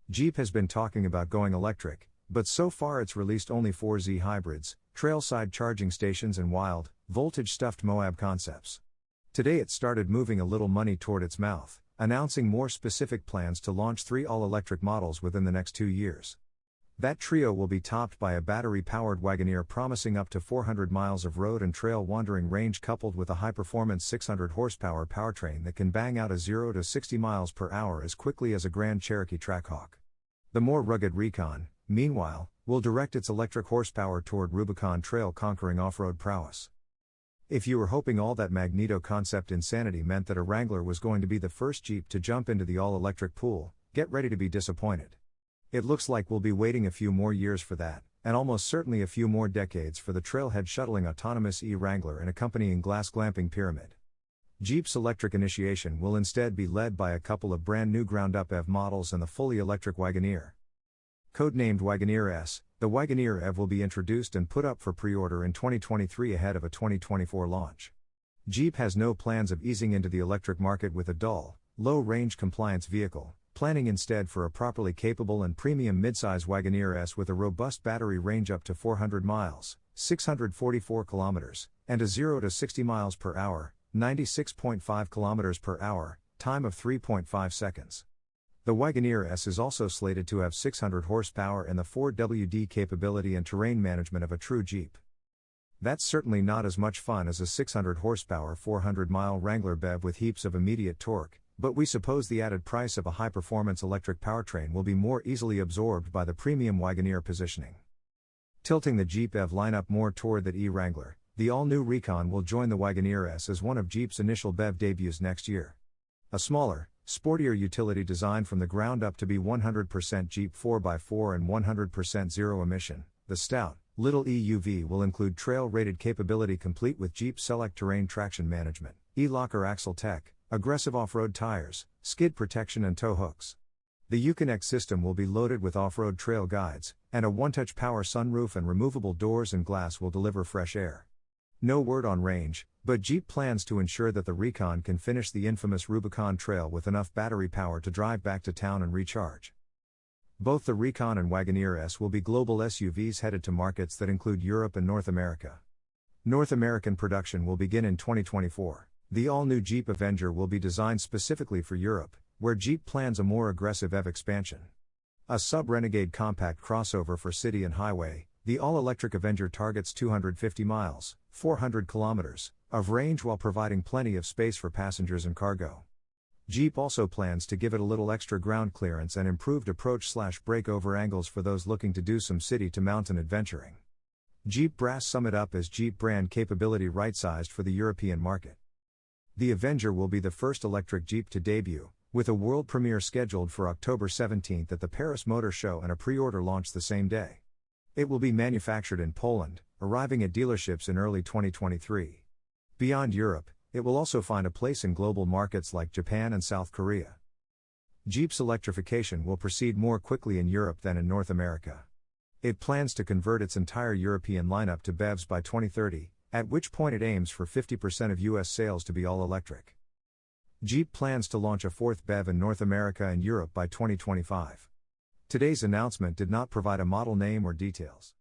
Jeep has been talking about going electric, but so far it's released only 4Z hybrids, trailside charging stations and wild, voltage-stuffed Moab concepts. Today it started moving a little money toward its mouth, announcing more specific plans to launch 3 all-electric models within the next 2 years. That trio will be topped by a battery-powered Wagoneer promising up to 400 miles of road and trail wandering range coupled with a high-performance 600 horsepower powertrain that can bang out a 0 to 60 miles per hour as quickly as a Grand Cherokee Trackhawk. The more rugged Recon, meanwhile, will direct its electric horsepower toward Rubicon Trail-conquering off-road prowess. If you were hoping all that Magneto concept insanity meant that a Wrangler was going to be the first Jeep to jump into the all-electric pool, get ready to be disappointed. It looks like we'll be waiting a few more years for that, and almost certainly a few more decades for the trailhead-shuttling autonomous e-Wrangler and accompanying glamping pyramid. Jeep's electric initiation will instead be led by a couple of brand new ground-up EV models and the fully electric Wagoneer. Codenamed Wagoneer S, the Wagoneer EV will be introduced and put up for pre-order in 2023 ahead of a 2024 launch. Jeep has no plans of easing into the electric market with a dull, low-range compliance vehicle, planning instead for a properly capable and premium midsize Wagoneer S with a robust battery range up to 400 miles, 644 kilometers, and a 0 to 60 miles per hour, 96.5 kilometers per hour, time of 3.5 seconds. The Wagoneer S is also slated to have 600 horsepower and the 4WD capability and terrain management of a true Jeep. That's certainly not as much fun as a 600 horsepower 400-mile Wrangler BEV with heaps of immediate torque, but we suppose the added price of a high-performance electric powertrain will be more easily absorbed by the premium Wagoneer positioning. Tilting the Jeep EV lineup more toward that e-Wrangler, the all-new Recon will join the Wagoneer S as one of Jeep's initial BEV debuts next year. A smaller, sportier utility designed from the ground up to be 100% Jeep 4x4 and 100% zero-emission, the stout, little EUV will include trail-rated capability complete with Jeep Select terrain traction management, e-locker axle tech, aggressive off-road tires, skid protection and tow hooks. The Uconnect system will be loaded with off-road trail guides, and a one-touch power sunroof and removable doors and glass will deliver fresh air. No word on range, but Jeep plans to ensure that the Recon can finish the infamous Rubicon Trail with enough battery power to drive back to town and recharge. Both the Recon and Wagoneer S will be global SUVs headed to markets that include Europe and North America. North American production will begin in 2024. The all-new Jeep Avenger will be designed specifically for Europe, where Jeep plans a more aggressive EV expansion. A sub-renegade compact crossover for city and highway, the all-electric Avenger targets 250 miles, 400 kilometers, of range while providing plenty of space for passengers and cargo. Jeep also plans to give it a little extra ground clearance and improved approach/breakover angles for those looking to do some city-to-mountain adventuring. Jeep brass sum it up as Jeep brand capability right-sized for the European market. The Avenger will be the first electric Jeep to debut, with a world premiere scheduled for October 17 at the Paris Motor Show and a pre-order launch the same day. It will be manufactured in Poland, arriving at dealerships in early 2023. Beyond Europe, it will also find a place in global markets like Japan and South Korea. Jeep's electrification will proceed more quickly in Europe than in North America. It plans to convert its entire European lineup to BEVs by 2030, at which point it aims for 50% of US sales to be all electric. Jeep plans to launch a fourth BEV in North America and Europe by 2025. Today's announcement did not provide a model name or details.